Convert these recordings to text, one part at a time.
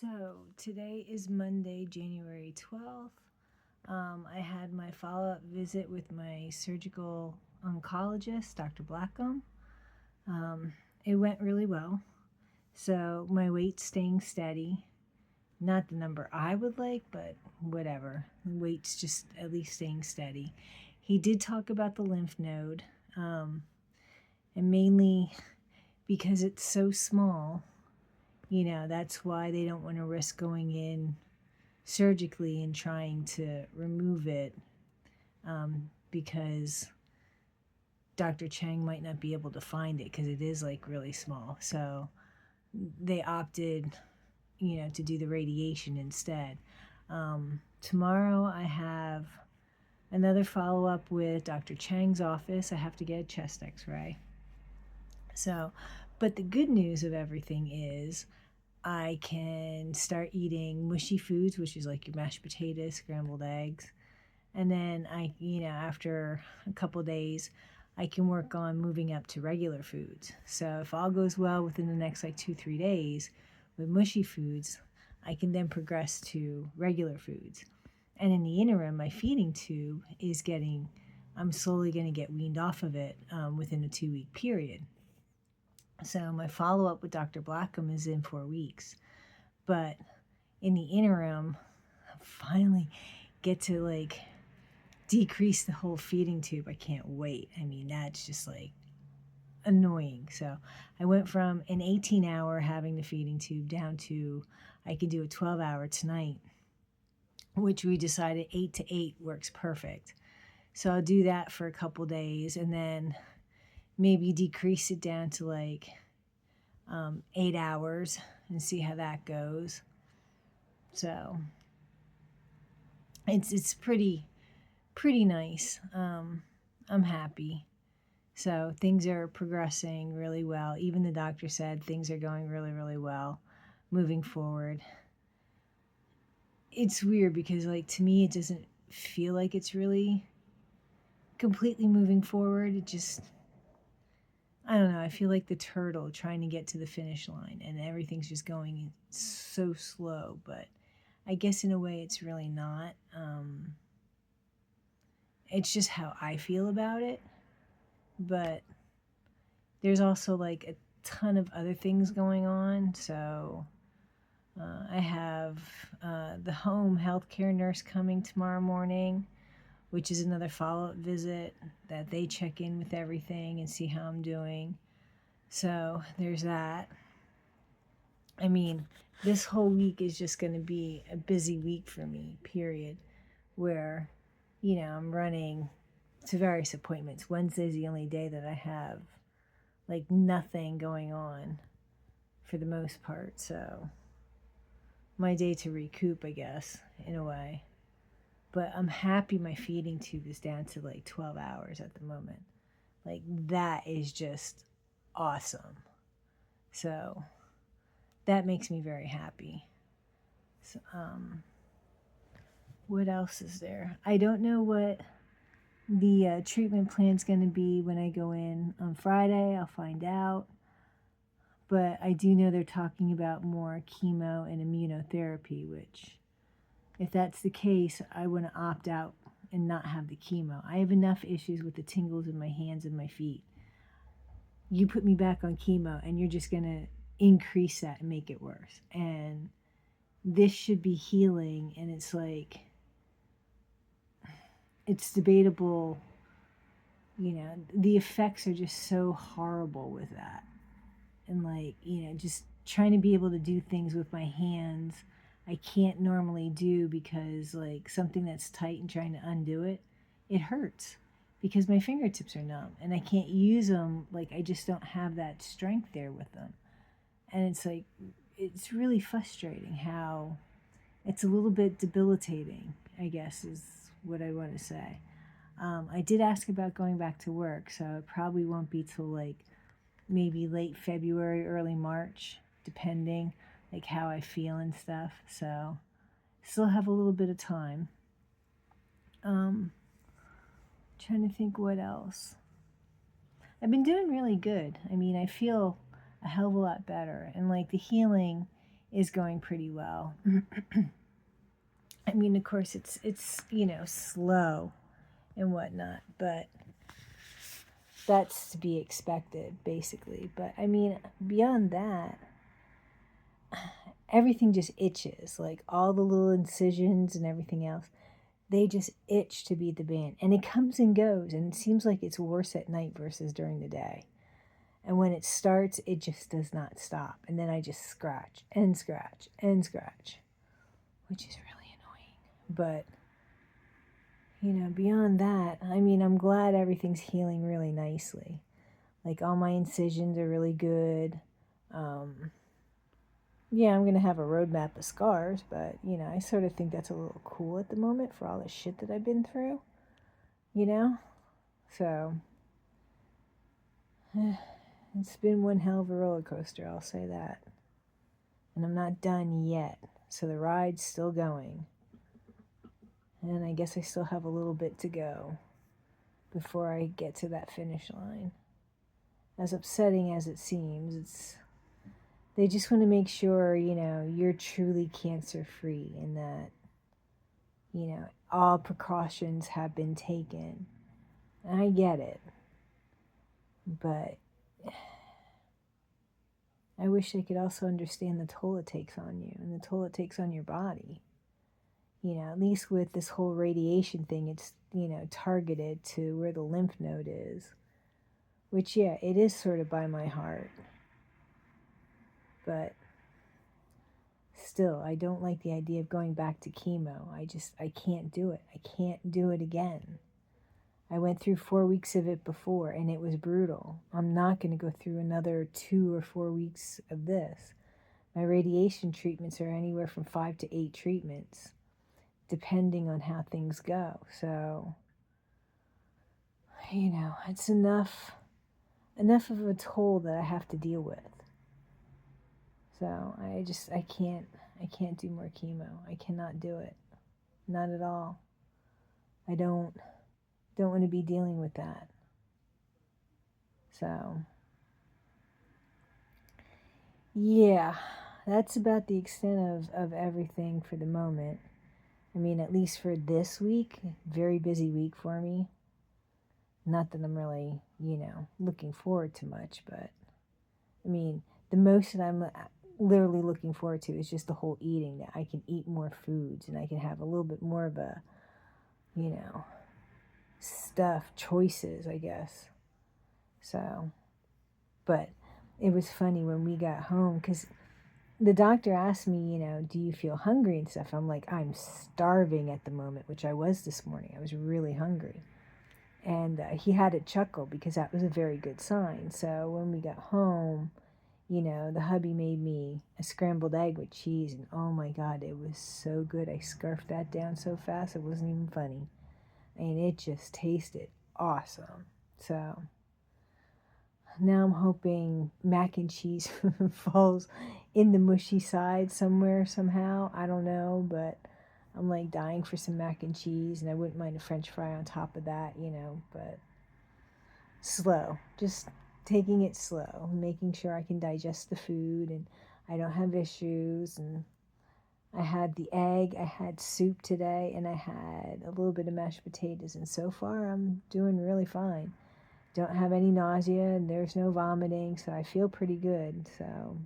So today is Monday, January 12th. I had my follow-up visit with my surgical oncologist, Dr. Blackham. Um, it went really well. So my weight's staying steady. Not the number I would like, but whatever. The weight's just at least staying steady. He did talk about the lymph node, and mainly because it's so small, that's why they don't want to risk going in surgically and trying to remove it, because Dr. Chang might not be able to find it because it is like really small. So they opted, to do the radiation instead. Tomorrow I have another follow up with Dr. Chang's office. I have to get a chest x ray. So, but the good news of everything is I can start eating mushy foods, which is like your mashed potatoes, scrambled eggs. And then after a couple days, I can work on moving up to regular foods. So if all goes well within the next like 2-3 days with mushy foods, I can then progress to regular foods. And in the interim, my feeding tube I'm slowly going to get weaned off of it within a 2-week period. So my follow-up with Dr. Blackham is in 4 weeks. But in the interim, I finally get to like decrease the whole feeding tube. I can't wait. I mean, that's just like annoying. So I went from an 18-hour having the feeding tube down to I can do a 12-hour tonight, which we decided 8 to 8 works perfect. So I'll do that for a couple days and then maybe decrease it down to like 8 hours and see how that goes. So it's pretty nice. I'm happy. So things are progressing really well. Even the doctor said things are going really, really well moving forward. It's weird because like to me it doesn't feel like it's really completely moving forward. It just, I don't know, I feel like the turtle trying to get to the finish line and everything's just going so slow, but I guess in a way it's really not. It's just how I feel about it. But there's also like a ton of other things going on. So I have the home healthcare nurse coming tomorrow morning, which is another follow-up visit that they check in with everything and see how I'm doing. So there's that. I mean, this whole week is just going to be a busy week for me, period, where, I'm running to various appointments. Wednesday's the only day that I have like nothing going on for the most part. So my day to recoup, I guess, in a way. But I'm happy my feeding tube is down to like 12 hours at the moment. Like that is just awesome. So that makes me very happy. So, what else is there? I don't know what the treatment plan's going to be when I go in on Friday. I'll find out. But I do know they're talking about more chemo and immunotherapy, which, if that's the case, I want to opt out and not have the chemo. I have enough issues with the tingles in my hands and my feet. You put me back on chemo and you're just going to increase that and make it worse. And this should be healing, and it's like, it's debatable. The effects are just so horrible with that. And like, just trying to be able to do things with my hands I can't normally do because like something that's tight and trying to undo it, it hurts because my fingertips are numb and I can't use them. Like I just don't have that strength there with them. And it's like, it's really frustrating how it's a little bit debilitating, I guess is what I want to say. I did ask about going back to work, so it probably won't be till like maybe late February, early March, depending like how I feel and stuff. So still have a little bit of time. Trying to think what else. I've been doing really good. I mean, I feel a hell of a lot better, and like the healing is going pretty well. I mean, of course, it's slow and whatnot, but that's to be expected, basically. But I mean, beyond that, everything just itches. Like all the little incisions and everything else, they just itch to beat the band. And it comes and goes, and it seems like it's worse at night versus during the day. And when it starts, it just does not stop. And then I just scratch and scratch and scratch, which is really annoying. But, beyond that, I mean, I'm glad everything's healing really nicely. Like, all my incisions are really good. Yeah, I'm going to have a roadmap of scars, but, I sort of think that's a little cool at the moment for all the shit that I've been through, So, it's been one hell of a roller coaster, I'll say that. And I'm not done yet, so the ride's still going. And I guess I still have a little bit to go before I get to that finish line. As upsetting as it seems, they just want to make sure, you're truly cancer-free and that, all precautions have been taken. And I get it. But I wish I could also understand the toll it takes on you and the toll it takes on your body. At least with this whole radiation thing, it's, targeted to where the lymph node is. Which, yeah, it is sort of by my heart. But still, I don't like the idea of going back to chemo. I can't do it. I can't do it again. I went through 4 weeks of it before, and it was brutal. I'm not going to go through another 2 or 4 weeks of this. My radiation treatments are anywhere from 5 to 8 treatments, depending on how things go. So, it's enough of a toll that I have to deal with. So I can't do more chemo. I cannot do it. Not at all. I don't want to be dealing with that. So, yeah, that's about the extent of everything for the moment. I mean, at least for this week, very busy week for me. Not that I'm really, looking forward to much, but I mean, the most that I'm literally looking forward to is just the whole eating, that I can eat more foods and I can have a little bit more of a, choices, I guess. So, but it was funny when we got home because the doctor asked me, do you feel hungry and stuff? I'm like, I'm starving at the moment, which I was this morning. I was really hungry. And he had a chuckle because that was a very good sign. So when we got home, the hubby made me a scrambled egg with cheese, and oh my God, it was so good. I scarfed that down so fast, it wasn't even funny. I mean, it just tasted awesome. So now I'm hoping mac and cheese falls in the mushy side somewhere, somehow. I don't know, but I'm like dying for some mac and cheese, and I wouldn't mind a French fry on top of that, but slow. Just taking it slow, making sure I can digest the food and I don't have issues. And I had the egg, I had soup today, and I had a little bit of mashed potatoes, and so far I'm doing really fine. Don't have any nausea and there's no vomiting, so I feel pretty good. So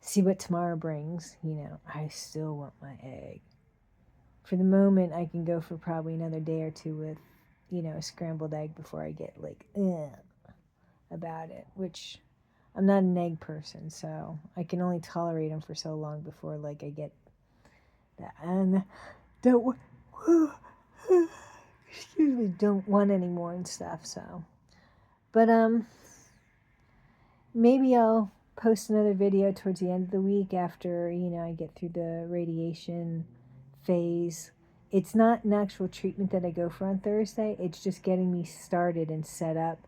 see what tomorrow brings. I still want my egg. For the moment, I can go for probably another day or two with, a scrambled egg before I get like, about it, which I'm not an egg person, so I can only tolerate them for so long before like I get that and don't excuse me, don't want any more and stuff. So, but maybe I'll post another video towards the end of the week after I get through the radiation phase. It's not an actual treatment that I go for on Thursday. It's just getting me started and set up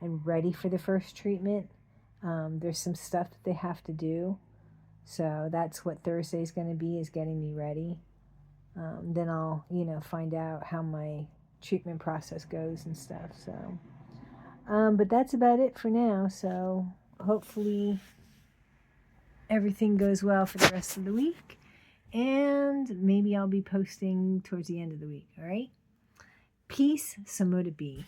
and ready for the first treatment. There's some stuff that they have to do. So that's what Thursday is going to be, is getting me ready. Then I'll, find out how my treatment process goes and stuff. So, but that's about it for now. So hopefully everything goes well for the rest of the week. And maybe I'll be posting towards the end of the week. All right. Peace. So mote it be.